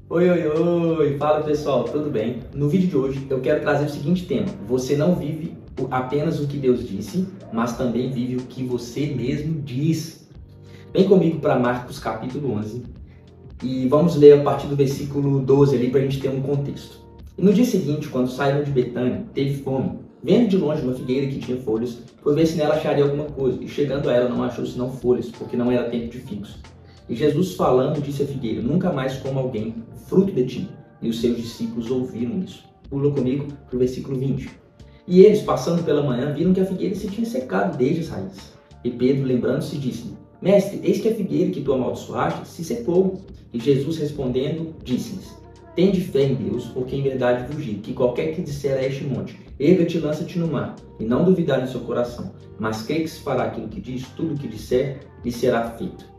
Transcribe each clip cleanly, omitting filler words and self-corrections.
Oi, oi, oi! Fala pessoal, tudo bem? No vídeo de hoje eu quero trazer o seguinte tema: você não vive apenas o que Deus disse, mas também vive o que você mesmo diz. Vem comigo para Marcos capítulo 11 e vamos ler a partir do versículo 12 ali para a gente ter um contexto. E no dia seguinte, quando saíram de Betânia, teve fome. Vendo de longe uma figueira que tinha folhas, foi ver se nela acharia alguma coisa, e chegando a ela não achou senão folhas, porque não era tempo de figos. E Jesus falando disse à figueira: nunca mais coma alguém fruto de ti. E os seus discípulos ouviram isso. Pula comigo para o versículo 20. E eles, passando pela manhã, viram que a figueira se tinha secado desde as raízes. E Pedro, lembrando-se, disse: Mestre, eis que a figueira que tu amaldiçoaste se secou. E Jesus respondendo, disse-lhes: Tende fé em Deus, porque em verdade vos digo que qualquer que disser a este monte: erga-te e lança-te no mar, e não duvidar em seu coração, mas crê que se fará aquilo que diz, tudo o que disser, lhe será feito.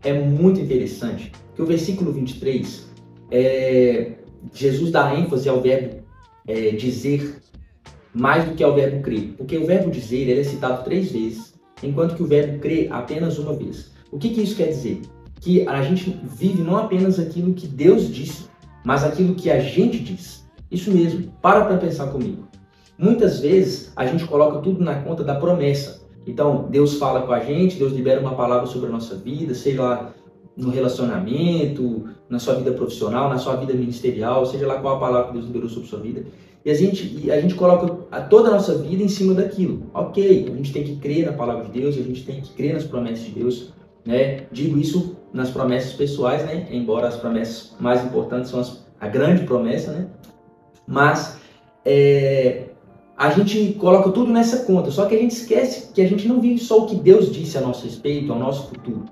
É muito interessante que o versículo 23, Jesus dá ênfase ao verbo dizer mais do que ao verbo crer. Porque o verbo dizer ele é citado 3 vezes, enquanto que o verbo crer apenas uma vez. O que isso quer dizer? Que a gente vive não apenas aquilo que Deus disse, mas aquilo que a gente diz. Isso mesmo, para pensar comigo. Muitas vezes a gente coloca tudo na conta da promessa. Então, Deus fala com a gente, Deus libera uma palavra sobre a nossa vida, seja lá no relacionamento, na sua vida profissional, na sua vida ministerial, seja lá qual a palavra que Deus liberou sobre a sua vida. E a gente coloca toda a nossa vida em cima daquilo. Ok, a gente tem que crer na palavra de Deus, a gente tem que crer nas promessas de Deus, né? Digo isso nas promessas pessoais, né? Embora as promessas mais importantes são a grande promessa, né? Mas a gente coloca tudo nessa conta, só que a gente esquece que a gente não vive só o que Deus disse a nosso respeito, ao nosso futuro.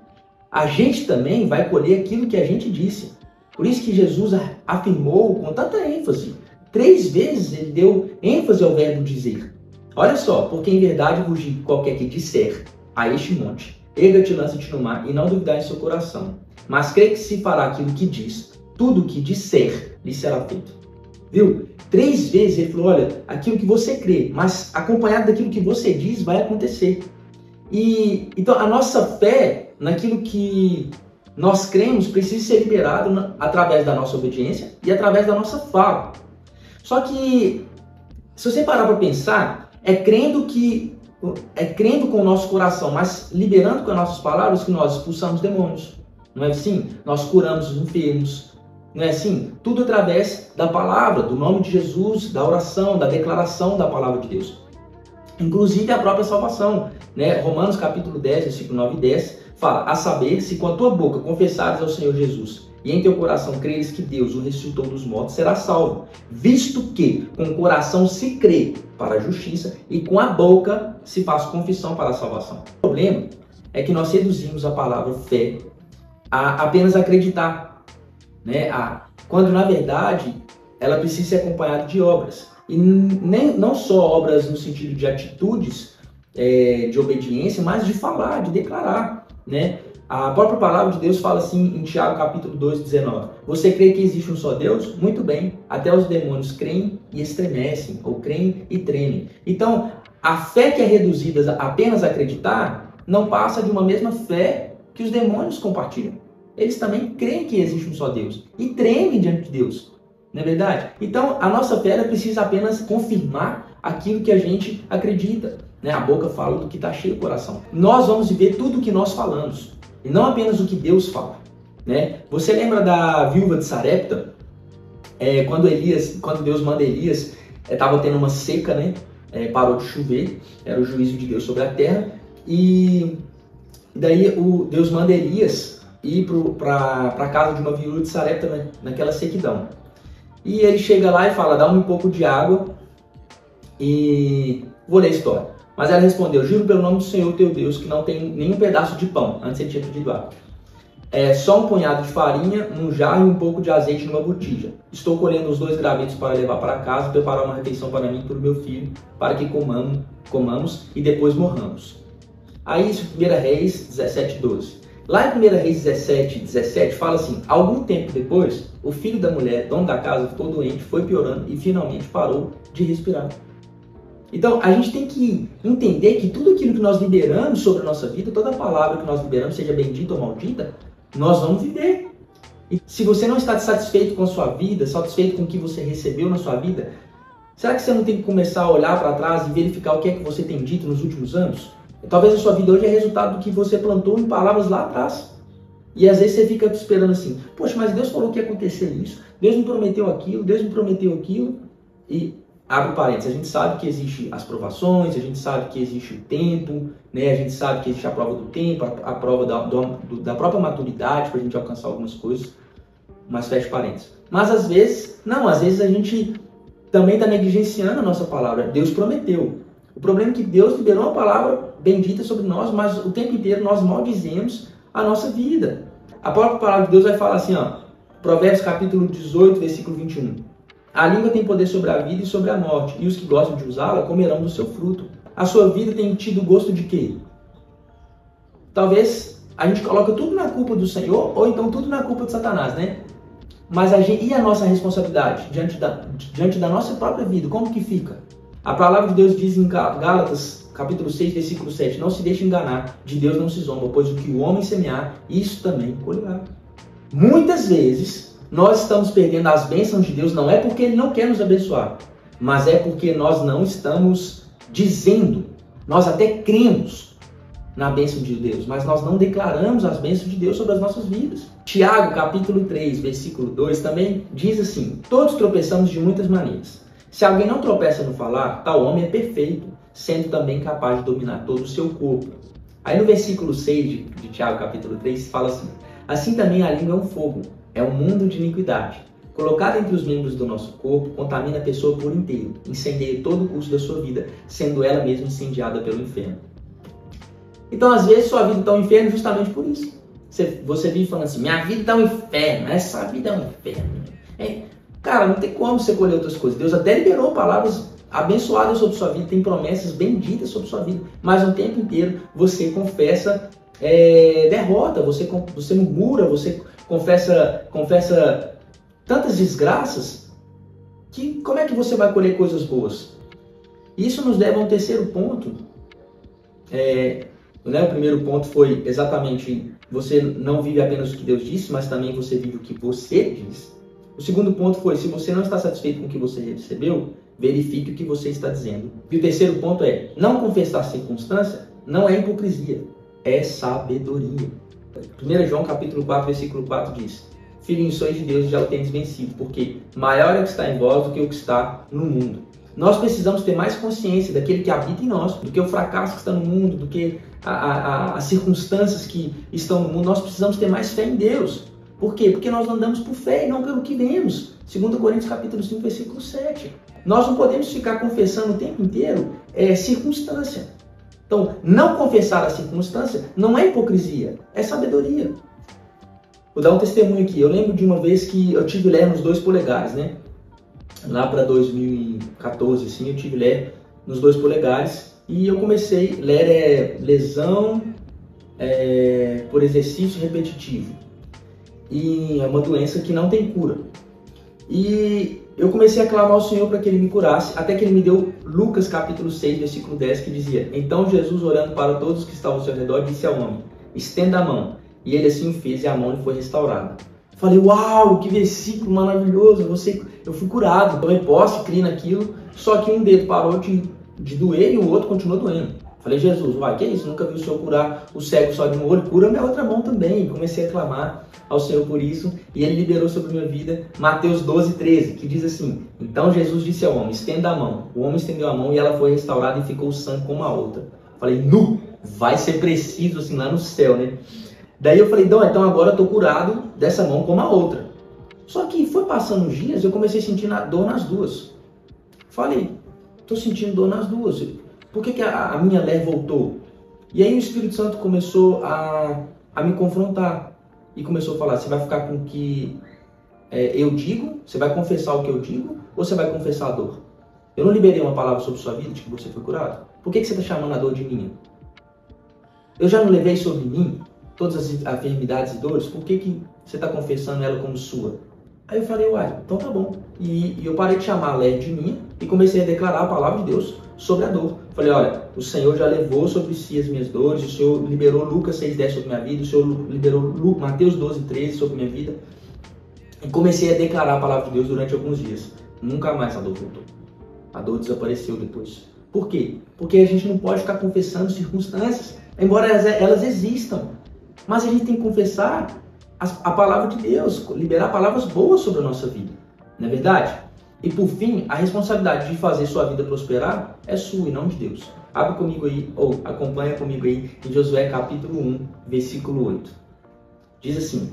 A gente também vai colher aquilo que a gente disse. Por isso que Jesus afirmou com tanta ênfase. 3 vezes ele deu ênfase ao verbo dizer. Olha só, porque em verdade vos digo, qualquer que disser a este monte: erga-te e lança-te no mar, e não duvidar em seu coração, mas crê que se fará aquilo que diz, tudo o que disser lhe será feito. Viu? 3 vezes ele falou: olha, aquilo que você crê, mas acompanhado daquilo que você diz, vai acontecer. E então a nossa fé naquilo que nós cremos precisa ser liberado através da nossa obediência e através da nossa fala. Só que, se você parar para pensar, é crendo com o nosso coração, mas liberando com as nossas palavras que nós expulsamos demônios. Não é assim? Nós curamos os enfermos. Não é assim? Tudo através da palavra, do nome de Jesus, da oração, da declaração da palavra de Deus. Inclusive a própria salvação, né? Romanos capítulo 10, versículo 9 e 10, fala: a saber, se com a tua boca confessares ao Senhor Jesus e em teu coração creres que Deus o ressuscitou dos mortos, serás salvo, visto que com o coração se crê para a justiça e com a boca se faz confissão para a salvação. O problema é que nós reduzimos a palavra fé a apenas acreditar, né? Quando na verdade ela precisa ser acompanhada de obras. E não só obras no sentido de atitudes de obediência, mas de falar, de declarar, né? A própria palavra de Deus fala assim em Tiago capítulo 2, 19. Você crê que existe um só Deus? Muito bem. Até os demônios creem e estremecem, ou creem e tremem. Então, a fé que é reduzida a apenas acreditar não passa de uma mesma fé que os demônios compartilham. Eles também creem que existe um só Deus e tremem diante de Deus. Não é verdade? Então, a nossa fé precisa apenas confirmar aquilo que a gente acredita, né? A boca fala do que está cheio o coração. Nós vamos viver tudo o que nós falamos, e não apenas o que Deus fala, né? Você lembra da viúva de Sarepta? Quando Deus manda Elias, estava tendo uma seca, né? Parou de chover, era o juízo de Deus sobre a terra, e daí Deus manda Elias ir para a casa de uma viúva de Sarepta naquela sequidão. E ele chega lá e fala: dá-me um pouco de água e vou ler a história. Mas ela respondeu: juro pelo nome do Senhor teu Deus que não tem nenhum pedaço de pão. Antes ele tinha pedido água. Só um punhado de farinha num jarro e um pouco de azeite numa botija. Estou colhendo os 2 gravetos para levar para casa e preparar uma refeição para mim e para o meu filho, para que comamos e depois morramos. Aí isso, 1 Reis 17, 12. Lá em 1 Reis 17, 17, fala assim: algum tempo depois, o filho da mulher, dono da casa, ficou doente, foi piorando e finalmente parou de respirar. Então, a gente tem que entender que tudo aquilo que nós liberamos sobre a nossa vida, toda palavra que nós liberamos, seja bendita ou maldita, nós vamos viver. E se você não está satisfeito com a sua vida, satisfeito com o que você recebeu na sua vida, será que você não tem que começar a olhar para trás e verificar o que é que você tem dito nos últimos anos? Talvez a sua vida hoje é resultado do que você plantou em palavras lá atrás. E às vezes você fica esperando assim, poxa, mas Deus falou que ia acontecer isso, Deus me prometeu aquilo, Deus me prometeu aquilo. E abre parênteses, a gente sabe que existe as provações, a gente sabe que existe o tempo, né? A gente sabe que existe a prova do tempo, a prova da própria maturidade para a gente alcançar algumas coisas, mas fecha parênteses. Mas às vezes, não, às vezes a gente também está negligenciando a nossa palavra. Deus prometeu. O problema é que Deus liberou uma palavra bendita sobre nós, mas o tempo inteiro nós maldizemos a nossa vida. A própria palavra de Deus vai falar assim, ó, Provérbios capítulo 18, versículo 21. A língua tem poder sobre a vida e sobre a morte, e os que gostam de usá-la comerão do seu fruto. A sua vida tem tido gosto de quê? Talvez a gente coloca tudo na culpa do Senhor, ou então tudo na culpa de Satanás, né? Mas e a nossa responsabilidade diante da nossa própria vida? Como que fica? A palavra de Deus diz em Gálatas, capítulo 6, versículo 7, não se deixe enganar, de Deus não se zomba, pois o que o homem semear, isso também colherá. Muitas vezes, nós estamos perdendo as bênçãos de Deus, não é porque Ele não quer nos abençoar, mas é porque nós não estamos dizendo, nós até cremos na bênção de Deus, mas nós não declaramos as bênçãos de Deus sobre as nossas vidas. Tiago, capítulo 3, versículo 2, também diz assim, todos tropeçamos de muitas maneiras. Se alguém não tropeça no falar, tal homem é perfeito, sendo também capaz de dominar todo o seu corpo. Aí no versículo 6 de Tiago, capítulo 3, fala assim, assim também a língua é um fogo, é um mundo de iniquidade. Colocada entre os membros do nosso corpo, contamina a pessoa por inteiro, incendeia todo o curso da sua vida, sendo ela mesma incendiada pelo inferno. Então, às vezes, sua vida está um inferno justamente por isso. Você vive falando assim, minha vida está um inferno, essa vida é um inferno. Cara, não tem como você colher outras coisas. Deus até liberou palavras abençoadas sobre sua vida, tem promessas benditas sobre sua vida, mas o tempo inteiro você confessa derrota, você murmura, você confessa tantas desgraças, que como é que você vai colher coisas boas? Isso nos leva a um terceiro ponto. O primeiro ponto foi exatamente, você não vive apenas o que Deus disse, mas também você vive o que você diz. O segundo ponto foi, se você não está satisfeito com o que você recebeu, verifique o que você está dizendo. E o terceiro ponto é, não confessar a circunstância não é hipocrisia, é sabedoria. 1 João capítulo 4, versículo 4 diz, filhinhos, sois de Deus e já o tendes vencido, porque maior é o que está em vós do que o que está no mundo. Nós precisamos ter mais consciência daquele que habita em nós, do que o fracasso que está no mundo, do que as circunstâncias que estão no mundo. Nós precisamos ter mais fé em Deus. Por quê? Porque nós andamos por fé e não pelo que vemos. 2 Coríntios capítulo 5, versículo 7. Nós não podemos ficar confessando o tempo inteiro circunstância. Então, não confessar a circunstância não é hipocrisia, é sabedoria. Vou dar um testemunho aqui. Eu lembro de uma vez que eu tive ler nos 2 polegares, né? Lá para 2014, assim, eu tive ler nos 2 polegares e eu comecei a ler lesão por exercício repetitivo. E é uma doença que não tem cura. E eu comecei a clamar ao Senhor para que Ele me curasse, até que Ele me deu Lucas capítulo 6, versículo 10, que dizia, então Jesus, orando para todos que estavam ao seu redor, disse ao homem, estenda a mão. E ele assim o fez e a mão lhe foi restaurada. Falei, uau, que versículo maravilhoso, eu fui curado. Tomei posse, criei naquilo, só que um dedo parou de doer e o outro continuou doendo. Falei, Jesus, que é isso? Nunca vi o Senhor curar o cego só de um olho, cura minha outra mão também. Comecei a clamar ao Senhor por isso e Ele liberou sobre minha vida Mateus 12, 13, que diz assim, então Jesus disse ao homem, estenda a mão. O homem estendeu a mão e ela foi restaurada e ficou sã como a outra. Falei, vai ser preciso assim lá no céu, né? Daí eu falei, então agora eu tô curado dessa mão como a outra. Só que foi passando os dias, eu comecei a sentir dor nas duas. Falei, tô sentindo dor nas duas. Por que a minha ler voltou? E aí o Espírito Santo começou a me confrontar. E começou a falar, você vai ficar com o que eu digo? Você vai confessar o que eu digo? Ou você vai confessar a dor? Eu não liberei uma palavra sobre sua vida de que você foi curado? Por que você está chamando a dor de minha? Eu já não levei sobre mim todas as enfermidades e dores? Por que você está confessando ela como sua? Aí eu falei, então tá bom. E eu parei de chamar a Léa de minha e comecei a declarar a palavra de Deus sobre a dor. Falei, o Senhor já levou sobre si as minhas dores, o Senhor liberou Lucas 6,10 sobre minha vida, o Senhor liberou Mateus 12,13 sobre minha vida. E comecei a declarar a palavra de Deus durante alguns dias. Nunca mais a dor voltou. A dor desapareceu depois. Por quê? Porque a gente não pode ficar confessando circunstâncias, embora elas existam. Mas a gente tem que confessar a palavra de Deus, liberar palavras boas sobre a nossa vida. Não é verdade? E por fim, a responsabilidade de fazer sua vida prosperar é sua e não de Deus. Abre comigo aí, ou acompanha comigo aí, em Josué capítulo 1, versículo 8. Diz assim,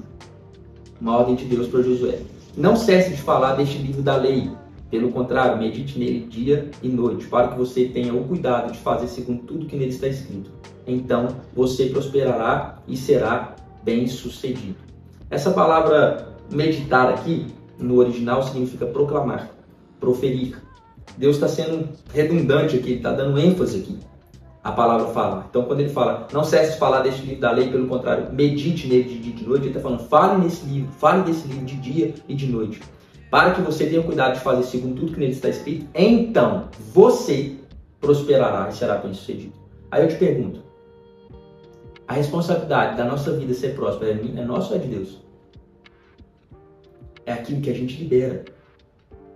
uma ordem de Deus para Josué. Não cesse de falar deste livro da lei. Pelo contrário, medite nele dia e noite, para que você tenha o cuidado de fazer segundo tudo que nele está escrito. Então, você prosperará e será bem-sucedido. Essa palavra meditar aqui, no original, significa proclamar, proferir. Deus está sendo redundante aqui, ele está dando ênfase aqui. A palavra falar. Então, quando ele fala, não cesse de falar deste livro da lei, pelo contrário, medite nele de dia e de noite, ele está falando, fale desse livro de dia e de noite, para que você tenha cuidado de fazer segundo tudo que nele está escrito, então você prosperará e será bem-sucedido. Aí eu te pergunto, a responsabilidade da nossa vida ser próspera é nossa ou é de Deus? É aquilo que a gente libera.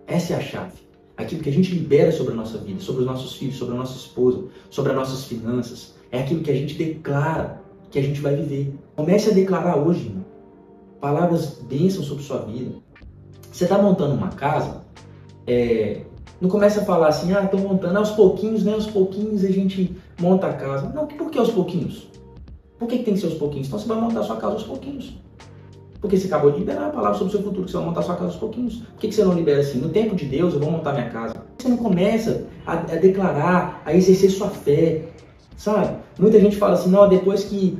Essa é a chave. Aquilo que a gente libera sobre a nossa vida, sobre os nossos filhos, sobre a nossa esposa, sobre as nossas finanças. É aquilo que a gente declara que a gente vai viver. Comece a declarar hoje, irmão. Palavras bênçãos sobre sua vida. Você está montando uma casa, não começa a falar assim, estou montando aos pouquinhos, né? Aos pouquinhos a gente monta a casa. Não, por que aos pouquinhos? Por que tem que ser aos pouquinhos? Então você vai montar a sua casa aos pouquinhos. Porque você acabou de liberar a palavra sobre o seu futuro, que você vai montar a sua casa aos pouquinhos. Por que você não libera assim? No tempo de Deus eu vou montar minha casa. Você não começa a declarar, a exercer sua fé, sabe? Muita gente fala assim, não, depois que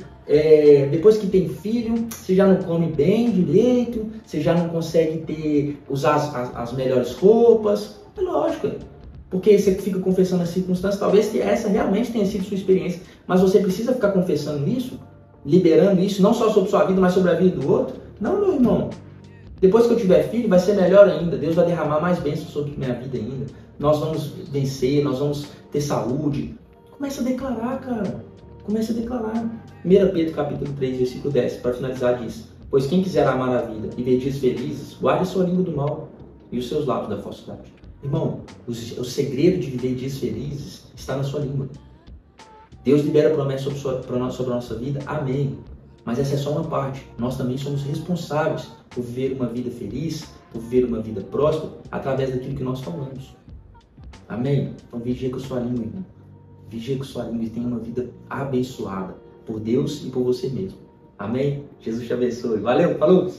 tem filho, você já não come bem direito, você já não consegue usar as melhores roupas. É lógico, porque você fica confessando as circunstâncias, talvez que essa realmente tenha sido sua experiência, mas você precisa ficar confessando isso, liberando isso, não só sobre sua vida, mas sobre a vida do outro. Não, meu irmão. Depois que eu tiver filho, vai ser melhor ainda. Deus vai derramar mais bênçãos sobre minha vida ainda. Nós vamos vencer, nós vamos ter saúde. Começa a declarar, cara. Começa a declarar. 1 Pedro capítulo 3, versículo 10, para finalizar diz: pois quem quiser amar a vida e ver dias felizes, guarde a sua língua do mal e os seus lábios da falsidade. Irmão, o segredo de viver dias felizes está na sua língua. Deus libera promessas sobre a nossa vida, amém. Mas essa é só uma parte. Nós também somos responsáveis por viver uma vida feliz, por viver uma vida próspera, através daquilo que nós falamos. Amém? Então vigia com sua língua, irmão. Vigia com sua língua e tenha uma vida abençoada por Deus e por você mesmo. Amém? Jesus te abençoe. Valeu, falou!